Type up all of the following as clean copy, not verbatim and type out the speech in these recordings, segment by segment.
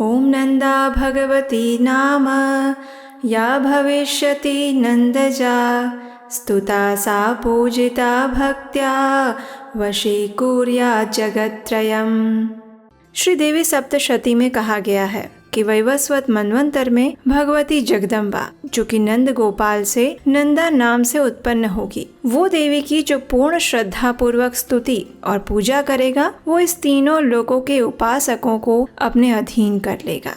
ओम नंदा भगवती नाम या भविष्यति नंदजा स्तुता सा पूजिता भक्त्या वशीकुर्यात् जगत्त्रयम्। श्री देवी सप्तशती में कहा गया है कि वैवस्वत मनवंतर में भगवती जगदम्बा, जो कि नंद गोपाल से नंदा नाम से उत्पन्न होगी, वो देवी की जो पूर्ण श्रद्धा पूर्वक स्तुति और पूजा करेगा, वो इस तीनों लोकों के उपासकों को अपने अधीन कर लेगा।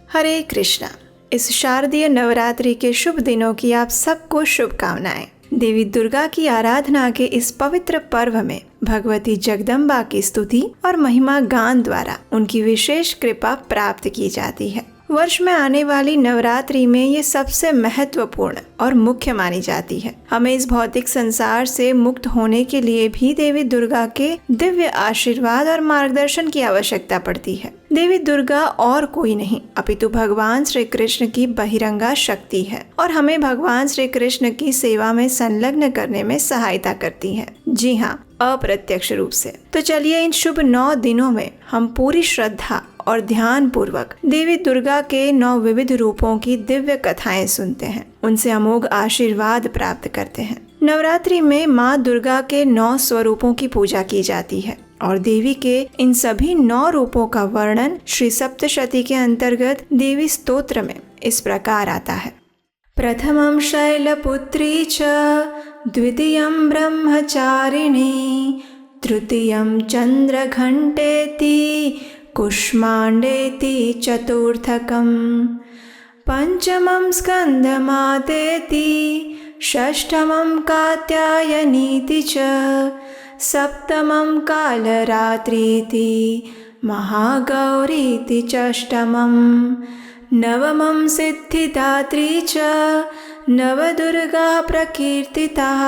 हरे कृष्णा। इस शारदीय नवरात्रि के शुभ दिनों की आप सबको शुभकामनाएं। देवी दुर्गा की आराधना के इस पवित्र पर्व में भगवती जगदम्बा की स्तुति और महिमा गान द्वारा उनकी विशेष कृपा प्राप्त की जाती है। वर्ष में आने वाली नवरात्रि में ये सबसे महत्वपूर्ण और मुख्य मानी जाती है। हमें इस भौतिक संसार से मुक्त होने के लिए भी देवी दुर्गा के दिव्य आशीर्वाद और मार्गदर्शन की आवश्यकता पड़ती है। देवी दुर्गा और कोई नहीं अपितु भगवान श्री कृष्ण की बहिरंगा शक्ति है और हमें भगवान श्री कृष्ण की सेवा में संलग्न करने में सहायता करती है। जी हाँ, अप्रत्यक्ष रूप से। तो चलिए इन शुभ 9 दिनों में हम पूरी श्रद्धा और ध्यान पूर्वक देवी दुर्गा के 9 विविध रूपों की दिव्य कथाएं सुनते हैं, उनसे अमोघ आशीर्वाद प्राप्त करते हैं। नवरात्रि में माँ दुर्गा के 9 स्वरूपों की पूजा की जाती है और देवी के इन सभी 9 रूपों का वर्णन श्री सप्तशती के अंतर्गत देवी स्तोत्र में इस प्रकार आता है। प्रथमं शैलपुत्री च द्वितीयं ब्रह्मचारिणी तृतीयं चंद्रघंटेति कुष्मांडेति चतुर्थकं पंचमं स्कंदमातेति षष्ठमं कात्यायनीति च सप्तमं कालरात्रीति महागौरीति षष्ठमं नवमं सिद्धिदात्री च नवदुर्गा प्रकीर्तिताः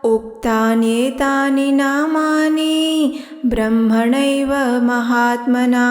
उक्तान्येतानि नामानि ब्रह्मणैव महात्मना।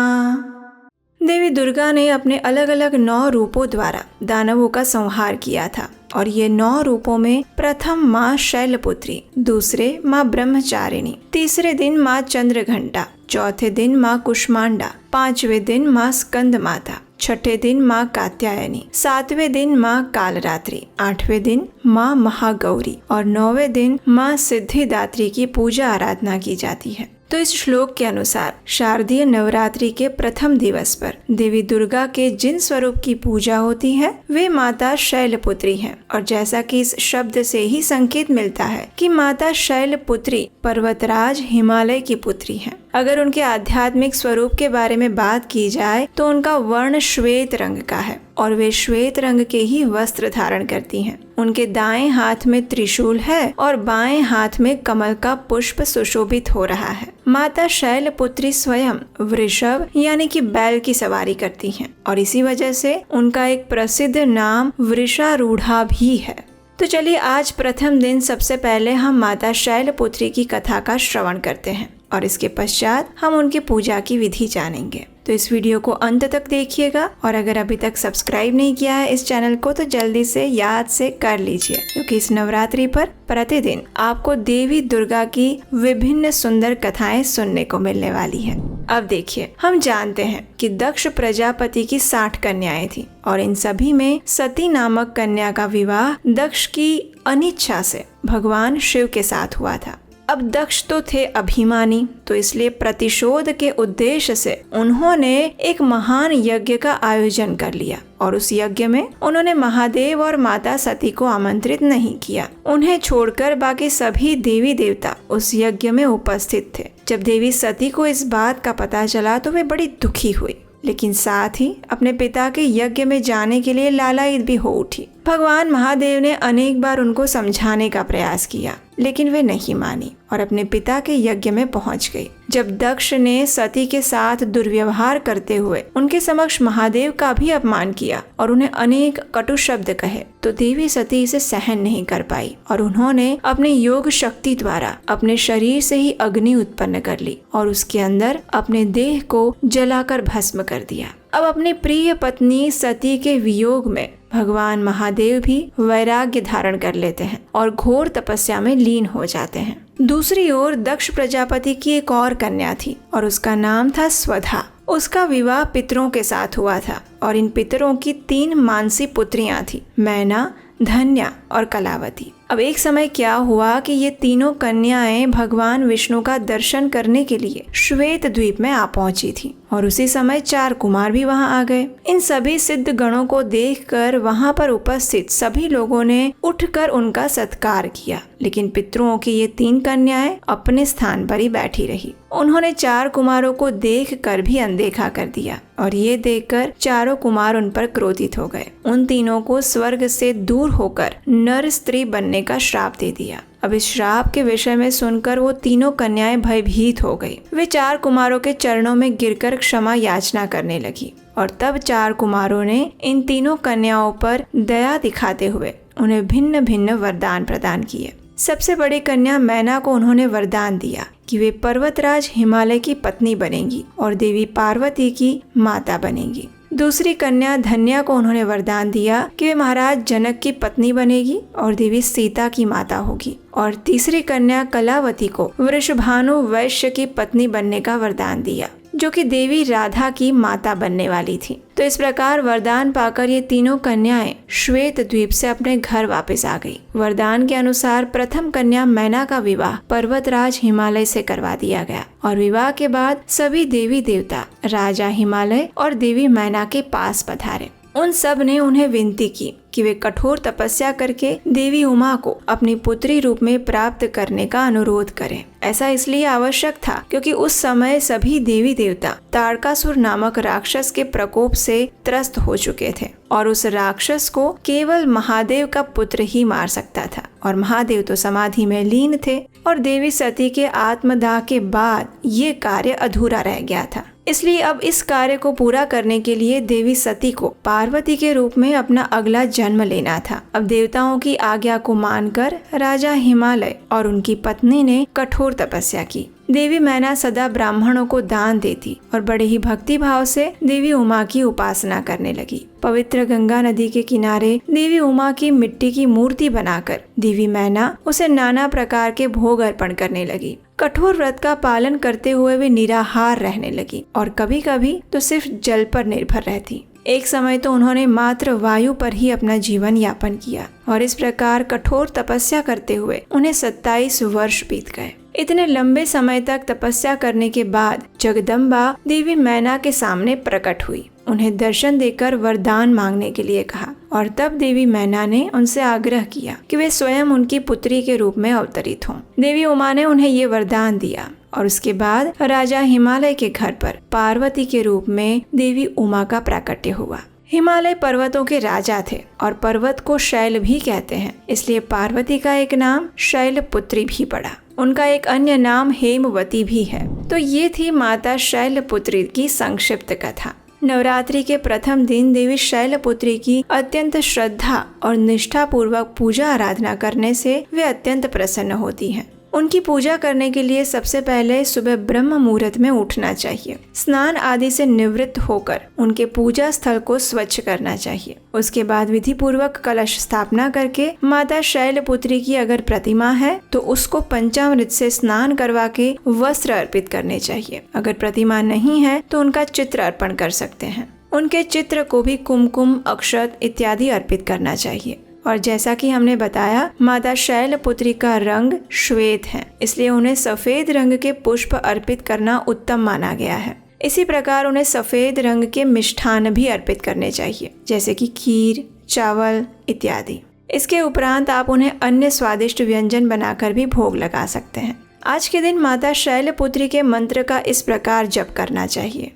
देवी दुर्गा ने अपने अलग अलग 9 रूपों द्वारा दानवों का संहार किया था और ये 9 रूपों में प्रथम माँ शैलपुत्री, दूसरे माँ ब्रह्मचारिणी, तीसरे दिन माँ चंद्रघंटा, चौथे दिन माँ कुष्मांडा, 5वें दिन माँ स्कंद माता, छठे दिन माँ कात्यायनी, 7वें दिन माँ कालरात्रि, 8वें दिन माँ महागौरी और 9वें दिन माँ सिद्धिदात्री की पूजा आराधना की जाती है। तो इस श्लोक के अनुसार शारदीय नवरात्रि के प्रथम दिवस पर देवी दुर्गा के जिन स्वरूप की पूजा होती है वे माता शैलपुत्री हैं और जैसा कि इस शब्द से ही संकेत मिलता है कि माता शैलपुत्री पर्वतराज हिमालय की पुत्री हैं। अगर उनके आध्यात्मिक स्वरूप के बारे में बात की जाए तो उनका वर्ण श्वेत रंग का है और वे श्वेत रंग के ही वस्त्र धारण करती हैं। उनके दाएं हाथ में त्रिशूल है और बाएं हाथ में कमल का पुष्प सुशोभित हो रहा है। माता शैलपुत्री स्वयं वृषभ यानी कि बैल की सवारी करती हैं और इसी वजह से उनका एक प्रसिद्ध नाम वृषारूढ़ा भी है। तो चलिए आज प्रथम दिन सबसे पहले हम माता शैलपुत्री की कथा का श्रवण करते हैं और इसके पश्चात हम उनकी पूजा की विधि जानेंगे। तो इस वीडियो को अंत तक देखिएगा और अगर अभी तक सब्सक्राइब नहीं किया है इस चैनल को तो जल्दी से याद से कर लीजिए, क्योंकि इस नवरात्रि पर प्रतिदिन आपको देवी दुर्गा की विभिन्न सुंदर कथाएं सुनने को मिलने वाली है। अब देखिए, हम जानते हैं कि दक्ष प्रजापति की 60 कन्याएं थी और इन सभी में सती नामक कन्या का विवाह दक्ष की अनिच्छा से भगवान शिव के साथ हुआ था। अब दक्ष तो थे अभिमानी, तो इसलिए प्रतिशोध के उद्देश्य से उन्होंने एक महान यज्ञ का आयोजन कर लिया और उस यज्ञ में उन्होंने महादेव और माता सती को आमंत्रित नहीं किया। उन्हें छोड़कर बाकी सभी देवी देवता उस यज्ञ में उपस्थित थे। जब देवी सती को इस बात का पता चला तो वे बड़ी दुखी हुई, लेकिन साथ ही अपने पिता के यज्ञ में जाने के लिए लालायित भी हो उठी। भगवान महादेव ने अनेक बार उनको समझाने का प्रयास किया, लेकिन वे नहीं मानी और अपने पिता के यज्ञ में पहुंच गई। जब दक्ष ने सती के साथ दुर्व्यवहार करते हुए उनके समक्ष महादेव का भी अपमान किया और उन्हें अनेक कटु शब्द कहे, तो देवी सती इसे सहन नहीं कर पाई और उन्होंने अपने योग शक्ति द्वारा अपने शरीर से ही अग्नि उत्पन्न कर ली और उसके अंदर अपने देह को जलाकर भस्म कर दिया। अब अपनी प्रिय पत्नी सती के वियोग में भगवान महादेव भी वैराग्य धारण कर लेते हैं और घोर तपस्या में लीन हो जाते हैं। दूसरी ओर दक्ष प्रजापति की एक और कन्या थी और उसका नाम था स्वधा। उसका विवाह पितरों के साथ हुआ था और इन पितरों की 3 मानसी पुत्रियां थी, मैना, धन्या और कलावती। अब एक समय क्या हुआ कि ये तीनों कन्याएं भगवान विष्णु का दर्शन करने के लिए श्वेत द्वीप में आ पहुंची थी और उसी समय 4 कुमार भी वहां आ गए। इन सभी सिद्ध गणों को देखकर वहां पर उपस्थित सभी लोगों ने उठकर उनका सत्कार किया, लेकिन पितरों की ये 3 कन्याएं अपने स्थान पर ही बैठी रही। उन्होंने 4 कुमारों को देखकर भी अनदेखा कर दिया और ये देखकर चारों कुमार उन पर क्रोधित हो गए। उन तीनों को स्वर्ग से दूर होकर नर स्त्री बनने का श्राप दे दिया। अब इस श्राप के विषय में सुनकर वो तीनों कन्याएं भयभीत हो गई। वे 4 कुमारों के चरणों में गिरकर क्षमा याचना करने लगी और तब 4 कुमारों ने इन तीनों कन्याओं पर दया दिखाते हुए उन्हें भिन्न भिन्न वरदान प्रदान किए। सबसे बड़ी कन्या मैना को उन्होंने वरदान दिया कि वे पर्वतराज हिमालय की पत्नी बनेंगी और देवी पार्वती की माता बनेंगी। दूसरी कन्या धन्या को उन्होंने वरदान दिया कि वे महाराज जनक की पत्नी बनेगी और देवी सीता की माता होगी। और तीसरी कन्या कलावती को वृषभानु वैश्य की पत्नी बनने का वरदान दिया, जो कि देवी राधा की माता बनने वाली थी। तो इस प्रकार वरदान पाकर ये तीनों कन्याएं श्वेत द्वीप से अपने घर वापस आ गई। वरदान के अनुसार प्रथम कन्या मैना का विवाह पर्वतराज हिमालय से करवा दिया गया और विवाह के बाद सभी देवी देवता राजा हिमालय और देवी मैना के पास पधारे। उन सब ने उन्हें विनती की कि वे कठोर तपस्या करके देवी उमा को अपनी पुत्री रूप में प्राप्त करने का अनुरोध करें। ऐसा इसलिए आवश्यक था क्योंकि उस समय सभी देवी देवता तारकासुर नामक राक्षस के प्रकोप से त्रस्त हो चुके थे और उस राक्षस को केवल महादेव का पुत्र ही मार सकता था और महादेव तो समाधि में लीन थे और देवी सती के आत्मदाह के बाद ये कार्य अधूरा रह गया था। इसलिए अब इस कार्य को पूरा करने के लिए देवी सती को पार्वती के रूप में अपना अगला जन्म लेना था। अब देवताओं की आज्ञा को मानकर राजा हिमालय और उनकी पत्नी ने कठोर तपस्या की। देवी मैना सदा ब्राह्मणों को दान देती और बड़े ही भक्ति भाव से देवी उमा की उपासना करने लगी। पवित्र गंगा नदी के किनारे देवी उमा की मिट्टी की मूर्ति बनाकर देवी मैना उसे नाना प्रकार के भोग अर्पण करने लगी। कठोर व्रत का पालन करते हुए वे निराहार रहने लगी और कभी कभी तो सिर्फ जल पर निर्भर रहती। एक समय तो उन्होंने मात्र वायु पर ही अपना जीवन यापन किया और इस प्रकार कठोर तपस्या करते हुए उन्हें 27 वर्ष बीत गए। इतने लंबे समय तक तपस्या करने के बाद जगदम्बा देवी मैना के सामने प्रकट हुई। उन्हें दर्शन देकर वरदान मांगने के लिए कहा और तब देवी मैना ने उनसे आग्रह किया कि वे स्वयं उनकी पुत्री के रूप में अवतरित हों। देवी उमा ने उन्हें ये वरदान दिया और उसके बाद राजा हिमालय के घर पर पार्वती के रूप में देवी उमा का प्राकट्य हुआ। हिमालय पर्वतों के राजा थे और पर्वत को शैल भी कहते हैं, इसलिए पार्वती का एक नाम शैलपुत्री भी पड़ा। उनका एक अन्य नाम हेमवती भी है। तो ये थी माता शैलपुत्री की संक्षिप्त कथा। नवरात्रि के प्रथम दिन देवी शैलपुत्री की अत्यंत श्रद्धा और निष्ठा पूर्वक पूजा आराधना करने से वे अत्यंत प्रसन्न होती हैं। उनकी पूजा करने के लिए सबसे पहले सुबह ब्रह्म मुहूर्त में उठना चाहिए। स्नान आदि से निवृत्त होकर उनके पूजा स्थल को स्वच्छ करना चाहिए। उसके बाद विधि पूर्वक कलश स्थापना करके माता शैलपुत्री की अगर प्रतिमा है तो उसको पंचामृत से स्नान करवा के वस्त्र अर्पित करने चाहिए। अगर प्रतिमा नहीं है तो उनका चित्र अर्पण कर सकते हैं। उनके चित्र को भी कुमकुम, अक्षत इत्यादि अर्पित करना चाहिए। और जैसा कि हमने बताया, माता शैलपुत्री का रंग श्वेत है, इसलिए उन्हें सफेद रंग के पुष्प अर्पित करना उत्तम माना गया है। इसी प्रकार उन्हें सफेद रंग के मिष्ठान भी अर्पित करने चाहिए, जैसे कि खीर, चावल इत्यादि। इसके उपरांत आप उन्हें अन्य स्वादिष्ट व्यंजन बनाकर भी भोग लगा सकते हैं। आज के दिन माता शैलपुत्री के मंत्र का इस प्रकार जप करना चाहिए।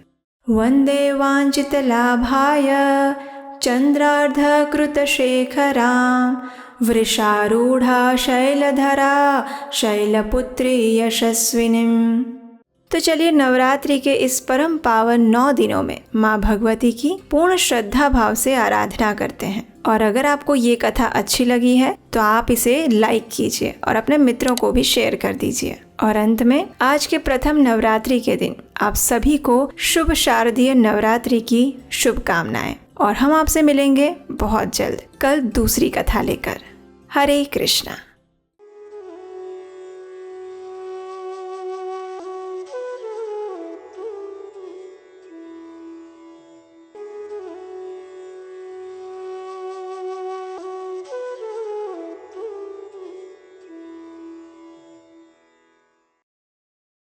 वंदे वांछित लाभाय चंद्रार्धकृतशेखरां वृषारूढ़ा शैलधरा शैलपुत्री यशस्विनीं। तो चलिए नवरात्रि के इस परम पावन 9 दिनों में माँ भगवती की पूर्ण श्रद्धा भाव से आराधना करते हैं। और अगर आपको ये कथा अच्छी लगी है तो आप इसे लाइक कीजिए और अपने मित्रों को भी शेयर कर दीजिए। और अंत में आज के प्रथम नवरात्रि के दिन आप सभी को शुभ शारदीय नवरात्रि की शुभकामनाएं। और हम आपसे मिलेंगे बहुत जल्द कल दूसरी कथा लेकर। हरे कृष्णा।